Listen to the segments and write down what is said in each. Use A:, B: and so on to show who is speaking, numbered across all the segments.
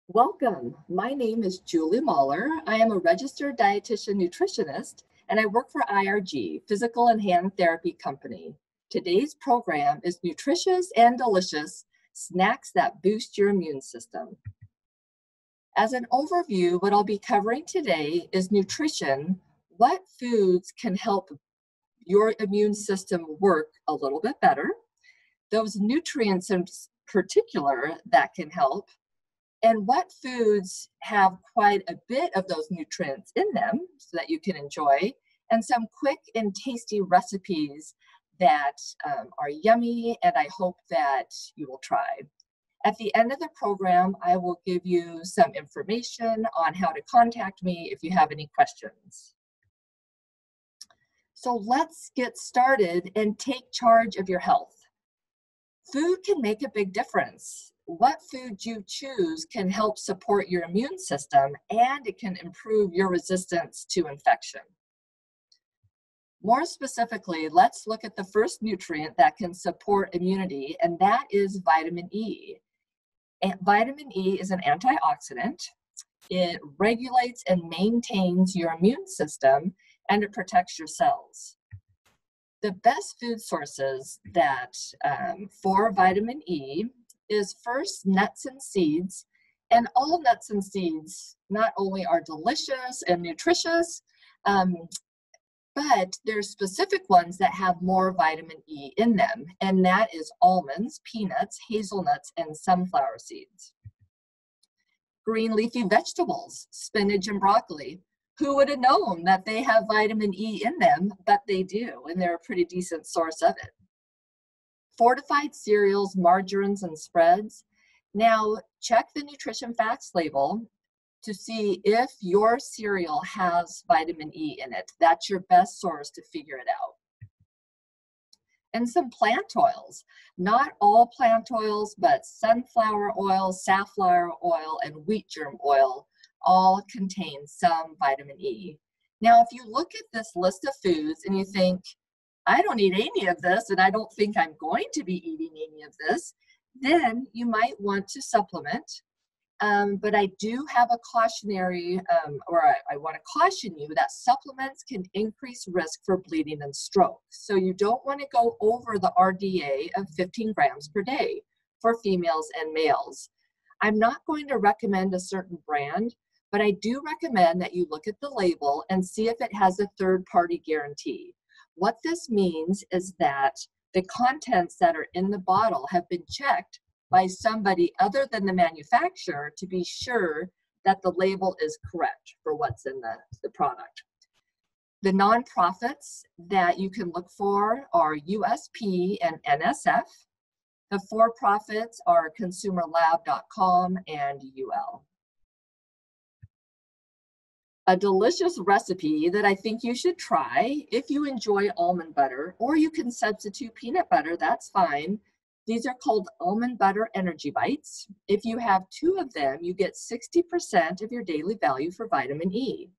A: Welcome. My name is Julie Mahler. I am a registered dietitian nutritionist, and I work for IRG, Physical and Hand Therapy Company. Today's program is Nutritious and Delicious Snacks That Boost Your Immune System. As an overview, what I'll be covering today is nutrition, what foods can help your immune system work a little bit better, those nutrients in particular that can help, and what foods have quite a bit of those nutrients in them so that you can enjoy, and some quick and tasty recipes that are yummy and I hope that you will try. At the end of the program, I will give you some information on how to contact me if you have any questions. So let's get started and take charge of your health. Food can make a big difference. What food you choose can help support your immune system, and it can improve your resistance to infection. More specifically, let's look at the first nutrient that can support immunity, and that is vitamin E. And vitamin E is an antioxidant. It regulates and maintains your immune system, and it protects your cells. The best food sources that for vitamin E is first nuts and seeds, and all nuts and seeds not only are delicious and nutritious, but there's specific ones that have more vitamin E in them, and that is almonds, peanuts, hazelnuts, and sunflower seeds. Green leafy vegetables, spinach and broccoli. Who would have known that they have vitamin E in them, but they do, and they're a pretty decent source of it. Fortified cereals, margarines, and spreads. Now, check the nutrition facts label to see if your cereal has vitamin E in it. That's your best source to figure it out. And some plant oils. Not all plant oils, but sunflower oil, safflower oil, and wheat germ oil all contain some vitamin E. Now, if you look at this list of foods and you think, I don't eat any of this, and I don't think I'm going to be eating any of this, then you might want to supplement. But I do have a cautionary, I want to caution you that supplements can increase risk for bleeding and stroke. So you don't want to go over the RDA of 15 grams per day for females and males. I'm not going to recommend a certain brand, but I do recommend that you look at the label and see if it has a third-party guarantee. What this means is that the contents that are in the bottle have been checked by somebody other than the manufacturer to be sure that the label is correct for what's in the product. The nonprofits that you can look for are USP and NSF. The for-profits are consumerlab.com and UL. A delicious recipe that I think you should try if you enjoy almond butter, or you can substitute peanut butter, that's fine. These are called almond butter energy bites. If you have 2 of them, you get 60% of your daily value for vitamin E.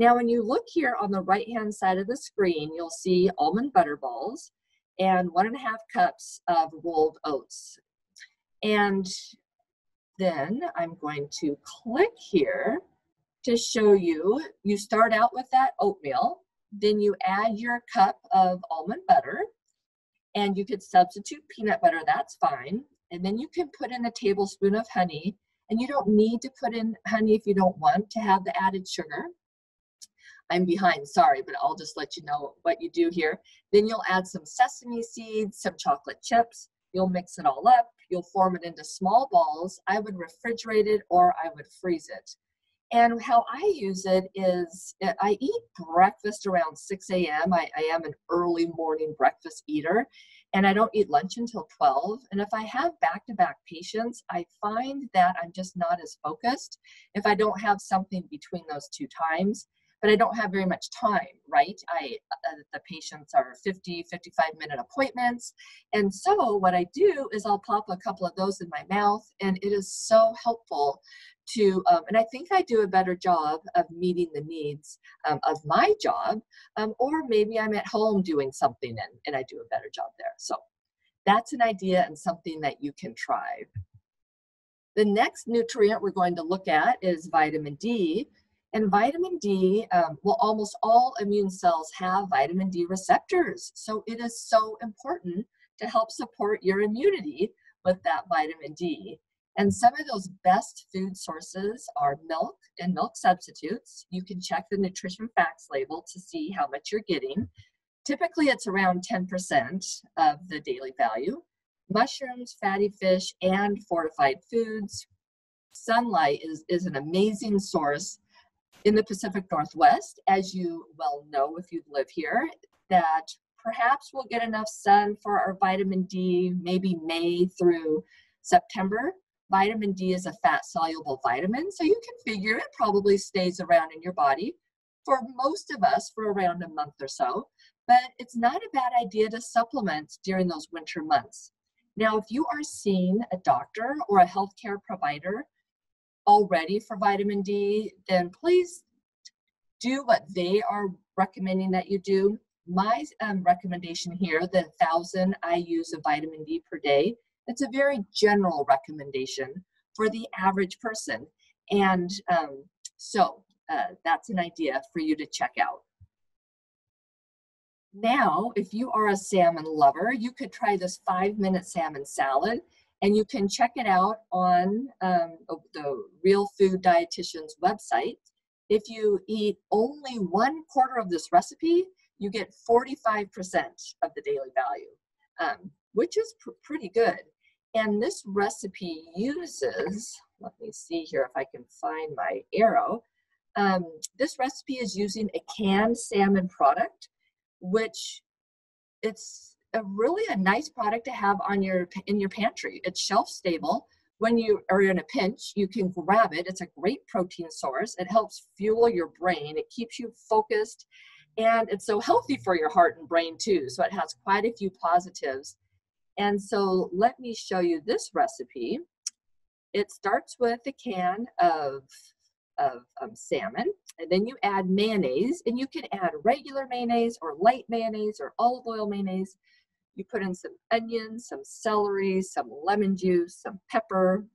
A: Now, when you look here on the right-hand side of the screen, you'll see almond butter balls and 1.5 cups of rolled oats. And then I'm going to click here to show you, you start out with that oatmeal, then you add your cup of almond butter, and you could substitute peanut butter, that's fine. And then you can put in a tablespoon of honey, and you don't need to put in honey if you don't want to have the added sugar. I'm behind, sorry, but I'll just let you know what you do here. Then you'll add some sesame seeds, some chocolate chips, you'll mix it all up, you'll form it into small balls. I would refrigerate it or I would freeze it. And how I use it is I eat breakfast around 6 a.m. I am an early morning breakfast eater, and I don't eat lunch until 12. And if I have back-to-back patients, I find that I'm just not as focused if I don't have something between those 2 times. But I don't have very much time, right? The patients are 50, 55-minute appointments. And so what I do is I'll pop a couple of those in my mouth, and it is so helpful to, and I think I do a better job of meeting the needs of my job, or maybe I'm at home doing something and I do a better job there. So that's an idea and something that you can try. The next nutrient we're going to look at is vitamin D. And vitamin D, well, almost all immune cells have vitamin D receptors. So it is so important to help support your immunity with that vitamin D. And some of those best food sources are milk and milk substitutes. You can check the nutrition facts label to see how much you're getting. Typically, it's around 10% of the daily value. Mushrooms, fatty fish, and fortified foods. Sunlight is an amazing source in the Pacific Northwest, as you well know if you live here, that perhaps we'll get enough sun for our vitamin D, maybe May through September. Vitamin D is a fat-soluble vitamin, so you can figure it probably stays around in your body for most of us for around a month or so, but it's not a bad idea to supplement during those winter months. Now, if you are seeing a doctor or a healthcare provider already for vitamin D, then please do what they are recommending that you do. My recommendation here, the 1,000 IUs of vitamin D per day, it's a very general recommendation for the average person. And so that's an idea for you to check out. Now, if you are a salmon lover, you could try this 5-minute salmon salad, and you can check it out on the Real Food Dietitian's website. If you eat only 1/4 of this recipe, you get 45% of the daily value, which is pretty good. And this recipe uses, let me see here if I can find my arrow. This recipe is using a canned salmon product, which it's really a nice product to have on in your pantry. It's shelf stable. When you are in a pinch, you can grab it. It's a great protein source. It helps fuel your brain. It keeps you focused, and it's so healthy for your heart and brain too. So it has quite a few positives. And so let me show you this recipe. It starts with a can of salmon, and then you add mayonnaise, and you can add regular mayonnaise or light mayonnaise or olive oil mayonnaise. You put in some onions, some celery, some lemon juice, some pepper.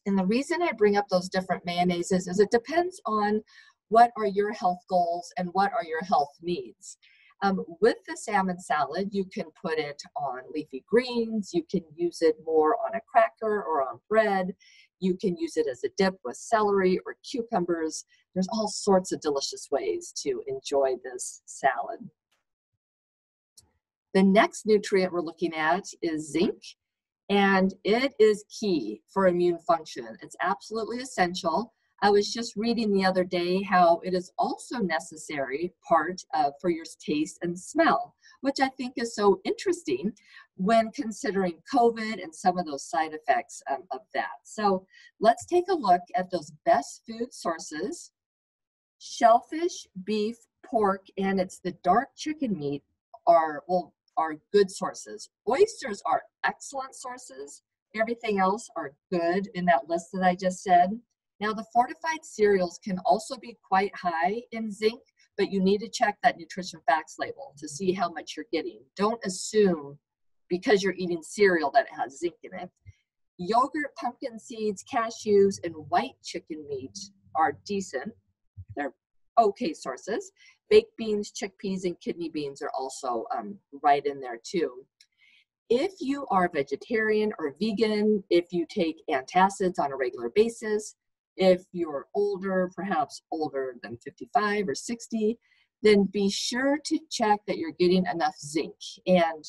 A: And the reason I bring up those different mayonnaises is it depends on what are your health goals and what are your health needs. With the salmon salad, you can put it on leafy greens. You can use it more on a cracker or on bread. You can use it as a dip with celery or cucumbers. There's all sorts of delicious ways to enjoy this salad. The next nutrient we're looking at is zinc, and it is key for immune function. It's absolutely essential. I was just reading the other day how it is also necessary part for your taste and smell, which I think is so interesting when considering COVID and some of those side effects of that. So let's take a look at those best food sources. Shellfish, beef, pork, and it's the dark chicken meat are good sources. Oysters are excellent sources. Everything else are good in that list that I just said. Now, the fortified cereals can also be quite high in zinc, but you need to check that nutrition facts label to see how much you're getting. Don't assume because you're eating cereal that it has zinc in it. Yogurt, pumpkin seeds, cashews, and white chicken meat are decent. They're okay sources. Baked beans, chickpeas, and kidney beans are also right in there too. If you are vegetarian or vegan, if you take antacids on a regular basis, if you're older, perhaps older than 55 or 60, then be sure to check that you're getting enough zinc. And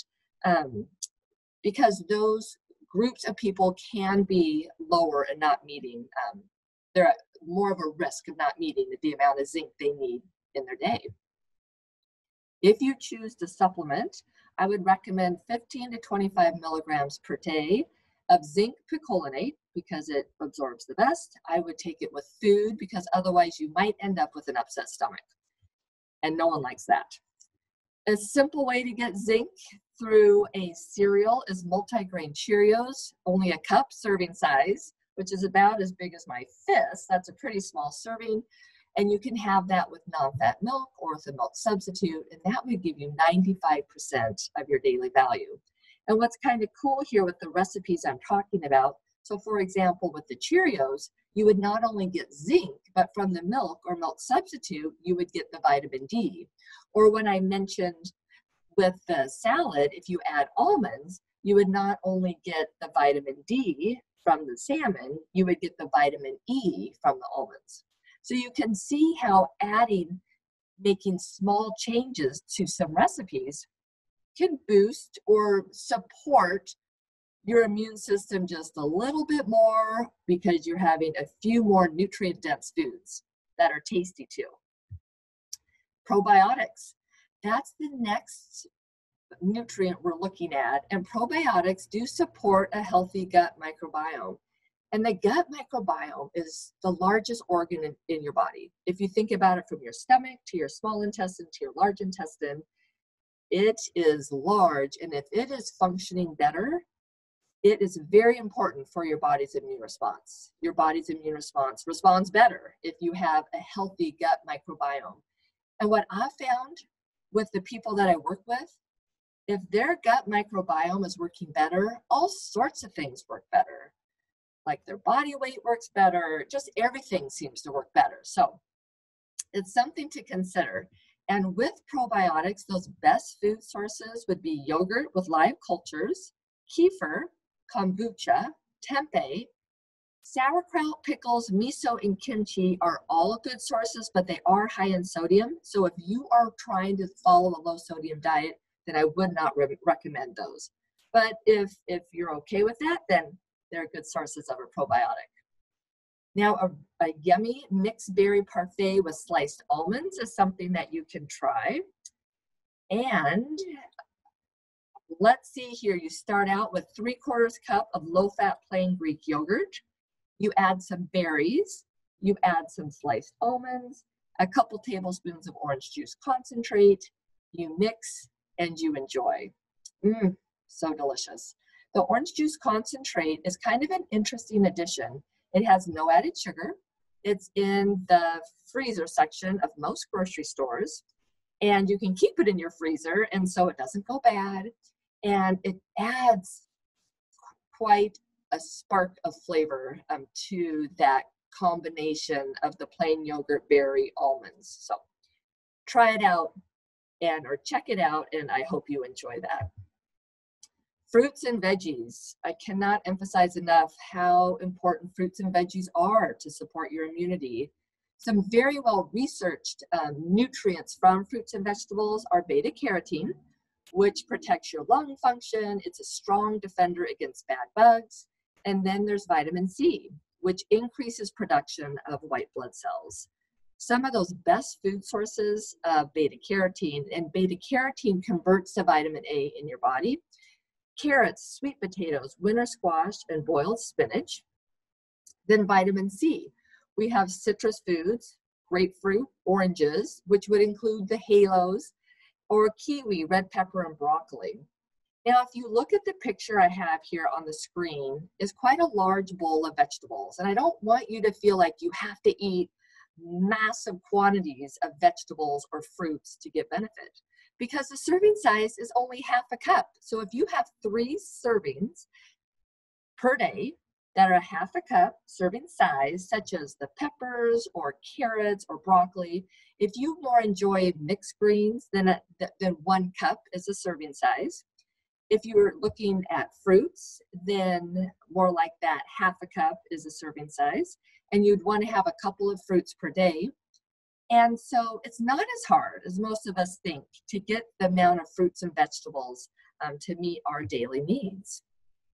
A: because those groups of people can be lower and not meeting, they're at more of a risk of not meeting the amount of zinc they need in their day. If you choose to supplement, I would recommend 15 to 25 milligrams per day of zinc picolinate because it absorbs the best. I would take it with food because otherwise you might end up with an upset stomach, and no one likes that. A simple way to get zinc through a cereal is multigrain Cheerios, only a cup serving size, which is about as big as my fist. That's a pretty small serving. And you can have that with non-fat milk or with a milk substitute, and that would give you 95% of your daily value. And what's kind of cool here with the recipes I'm talking about, So for example, with the Cheerios, you would not only get zinc, but from the milk or milk substitute, you would get the vitamin D. Or when I mentioned with the salad, if you add almonds, you would not only get the vitamin D from the salmon, you would get the vitamin E from the almonds. So you can see how making small changes to some recipes can boost or support your immune system just a little bit more because you're having a few more nutrient-dense foods that are tasty too. Probiotics. That's the next nutrient we're looking at, and probiotics do support a healthy gut microbiome. And the gut microbiome is the largest organ in your body. If you think about it, from your stomach to your small intestine to your large intestine, it is large, and if it is functioning better, it is very important for your body's immune response. Your body's immune response responds better if you have a healthy gut microbiome. And what I've found with the people that I work with, if their gut microbiome is working better, all sorts of things work better. Like their body weight works better, just everything seems to work better. So it's something to consider. And with probiotics, those best food sources would be yogurt with live cultures, kefir, kombucha, tempeh, sauerkraut, pickles, miso, and kimchi are all good sources, but they are high in sodium. So if you are trying to follow a low sodium diet, then I would not recommend those. But if you're okay with that, then they're good sources of a probiotic. Now, a yummy mixed berry parfait with sliced almonds is something that you can try. And let's see here, you start out with 3/4 cup of low-fat plain Greek yogurt. You add some berries, you add some sliced almonds, a couple tablespoons of orange juice concentrate, you mix and you enjoy. So delicious. The orange juice concentrate is kind of an interesting addition. It has no added sugar. It's in the freezer section of most grocery stores, and you can keep it in your freezer, and so it doesn't go bad. And it adds quite a spark of flavor to that combination of the plain yogurt, berry, almonds. So try it out or check it out, and I hope you enjoy that. Fruits and veggies. I cannot emphasize enough how important fruits and veggies are to support your immunity. Some very well-researched nutrients from fruits and vegetables are beta-carotene, which protects your lung function. It's a strong defender against bad bugs. And then there's vitamin C, which increases production of white blood cells. Some of those best food sources of beta-carotene, and beta-carotene converts to vitamin A in your body. Carrots, sweet potatoes, winter squash, and boiled spinach. Then vitamin C. We have citrus foods, grapefruit, oranges, which would include the halos, or kiwi, red pepper, and broccoli. Now, if you look at the picture I have here on the screen, is quite a large bowl of vegetables. And I don't want you to feel like you have to eat massive quantities of vegetables or fruits to get benefit, because the serving size is only half a cup. So if you have 3 servings per day that are half a cup serving size, such as the peppers or carrots or broccoli, if you more enjoy mixed greens, then 1 cup is a serving size. If you're looking at fruits, then more like that, half a cup is a serving size, and you'd want to have a couple of fruits per day. And so it's not as hard as most of us think to get the amount of fruits and vegetables to meet our daily needs.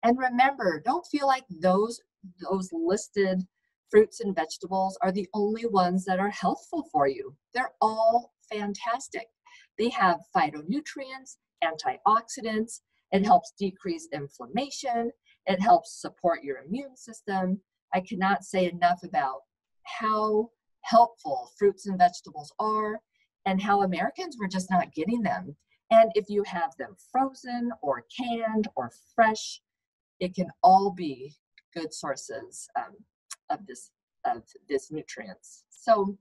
A: And remember, don't feel like those listed fruits and vegetables are the only ones that are healthful for you. They're all fantastic. They have phytonutrients, antioxidants. It helps decrease inflammation. It helps support your immune system. I cannot say enough about how helpful fruits and vegetables are, and how Americans were just not getting them. And if you have them frozen or canned or fresh, it can all be good sources of this nutrients. So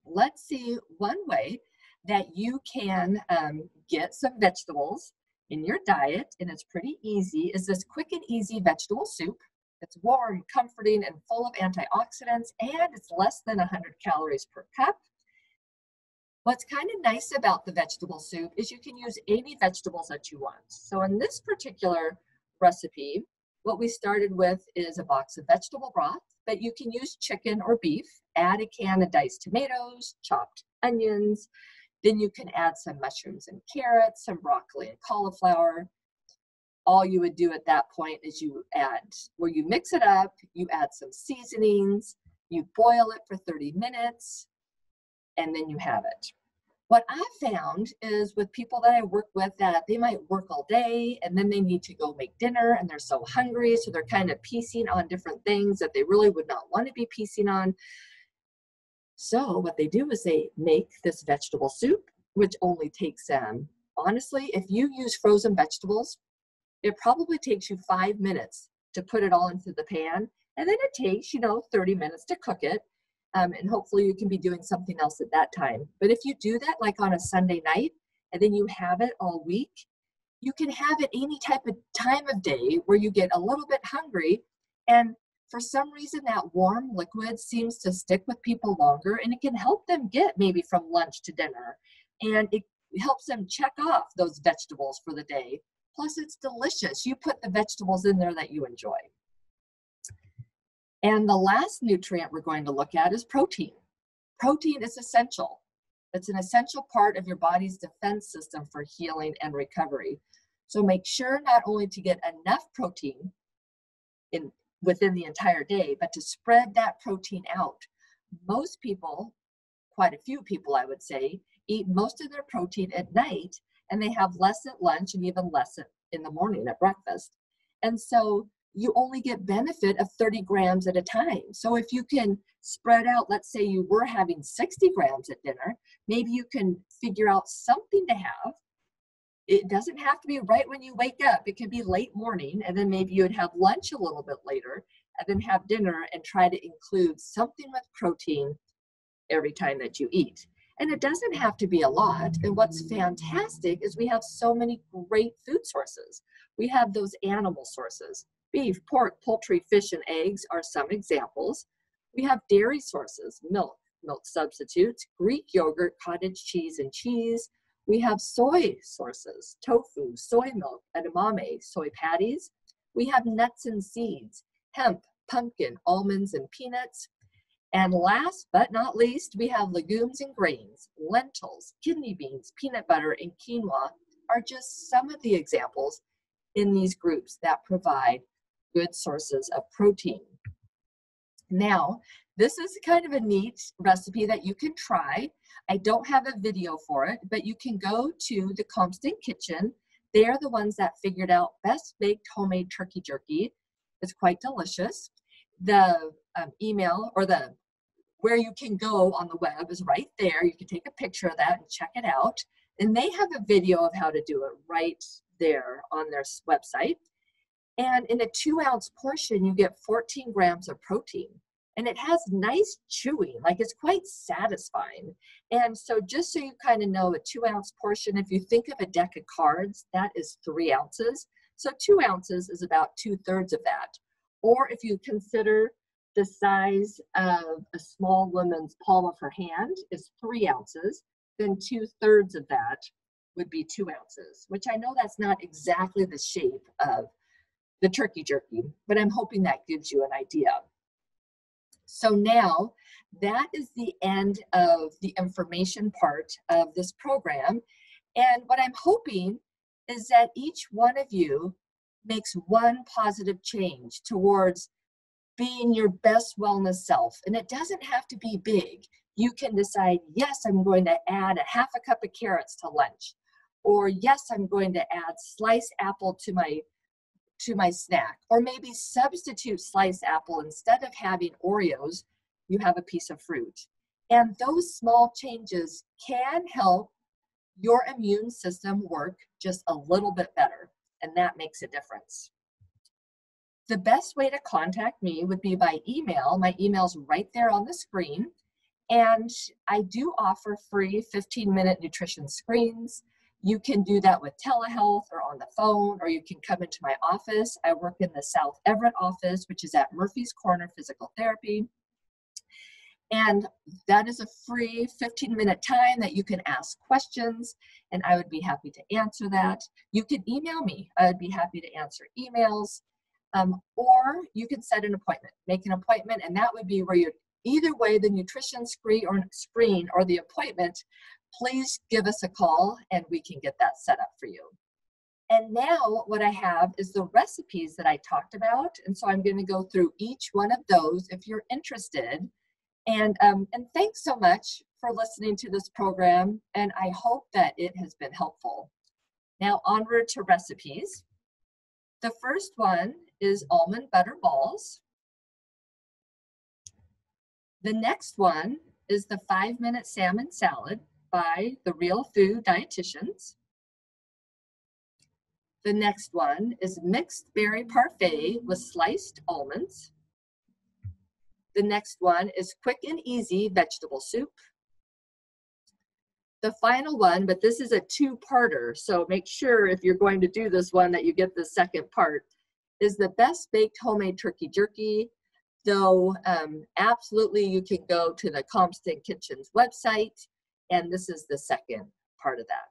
A: let's see one way that you can get some vegetables in your diet, and it's pretty easy, is this quick and easy vegetable soup. It's warm, comforting, and full of antioxidants, and it's less than 100 calories per cup. What's kind of nice about the vegetable soup is you can use any vegetables that you want. So in this particular recipe, what we started with is a box of vegetable broth, but you can use chicken or beef, add a can of diced tomatoes, chopped onions, then you can add some mushrooms and carrots, some broccoli and cauliflower. All you would do at that point is you mix it up, you add some seasonings, you boil it for 30 minutes, and then you have it. What I found is with people that I work with that they might work all day and then they need to go make dinner and they're so hungry, so they're kind of piecing on different things that they really would not want to be piecing on. So what they do is they make this vegetable soup, which only takes honestly, if you use frozen vegetables, it probably takes you 5 minutes to put it all into the pan, and then it takes 30 minutes to cook it. And hopefully you can be doing something else at that time. But if you do that like on a Sunday night and then you have it all week, you can have it any type of time of day where you get a little bit hungry, and for some reason that warm liquid seems to stick with people longer, and it can help them get maybe from lunch to dinner, and it helps them check off those vegetables for the day. Plus it's delicious. You put the vegetables in there that you enjoy. And the last nutrient we're going to look at is protein. Protein is essential. It's an essential part of your body's defense system for healing and recovery. So make sure not only to get enough protein within the entire day, but to spread that protein out. Most people, quite a few people I would say, eat most of their protein at night, and they have less at lunch and even less in the morning at breakfast. And so you only get benefit of 30 grams at a time. So if you can spread out, let's say you were having 60 grams at dinner, maybe you can figure out something to have. It doesn't have to be right when you wake up. It can be late morning, and then maybe you would have lunch a little bit later, and then have dinner and try to include something with protein every time that you eat. And it doesn't have to be a lot. And what's fantastic is we have so many great food sources. We have those animal sources. Beef, pork, poultry, fish, and eggs are some examples. We have dairy sources, milk substitutes, Greek yogurt, cottage cheese, and cheese. We have soy sources, tofu, soy milk, edamame, soy patties. We have nuts and seeds, hemp, pumpkin, almonds, and peanuts. And last but not least, we have legumes and grains, lentils, kidney beans, peanut butter, and quinoa are just some of the examples in these groups that provide good sources of protein. Now, this is kind of a neat recipe that you can try. I don't have a video for it, but you can go to the Constant Kitchen. They're the ones that figured out best baked homemade turkey jerky. It's quite delicious. The email or where you can go on the web is right there. You can take a picture of that and check it out. And they have a video of how to do it right there on their website. And in a 2-ounce portion, you get 14 grams of protein. And it has nice chewing, like it's quite satisfying. And so just so you kind of know, a 2-ounce portion, if you think of a deck of cards, that is 3 ounces. So 2 ounces is about 2/3 of that. Or if you consider the size of a small woman's palm of her hand is 3 ounces, then 2/3 of that would be 2 ounces, which I know that's not exactly the shape of the turkey jerky, but I'm hoping that gives you an idea. So now that is the end of the information part of this program. And what I'm hoping is that each one of you makes one positive change towards being your best wellness self. And it doesn't have to be big. You can decide, yes, I'm going to add a half a cup of carrots to lunch. Or yes, I'm going to add sliced apple to my snack. Or maybe substitute sliced apple. Instead of having Oreos, you have a piece of fruit. And those small changes can help your immune system work just a little bit better. And that makes a difference. The best way to contact me would be by email. My email's right there on the screen. And I do offer free 15-minute nutrition screens. You can do that with telehealth or on the phone, or you can come into my office. I work in the South Everett office, which is at Murphy's Corner Physical Therapy. And that is a free 15-minute time that you can ask questions, and I would be happy to answer that. You can email me. I would be happy to answer emails. Or you can set an appointment, make an appointment, and that would be where you're either way, the nutrition screen or the appointment, please give us a call and we can get that set up for you. And now what I have is the recipes that I talked about. And so I'm going to go through each one of those if you're interested. And thanks so much for listening to this program, and I hope that it has been helpful. Now onward to recipes. The first one is almond butter balls. The next one is the 5-minute salmon salad by the Real Food Dietitians. The next one is mixed berry parfait with sliced almonds. The next one is quick and easy vegetable soup. The final one, but this is a two-parter, so make sure if you're going to do this one that you get the second part, is the best baked homemade turkey jerky. Though absolutely you can go to the Comston Kitchen's website, and this is the second part of that.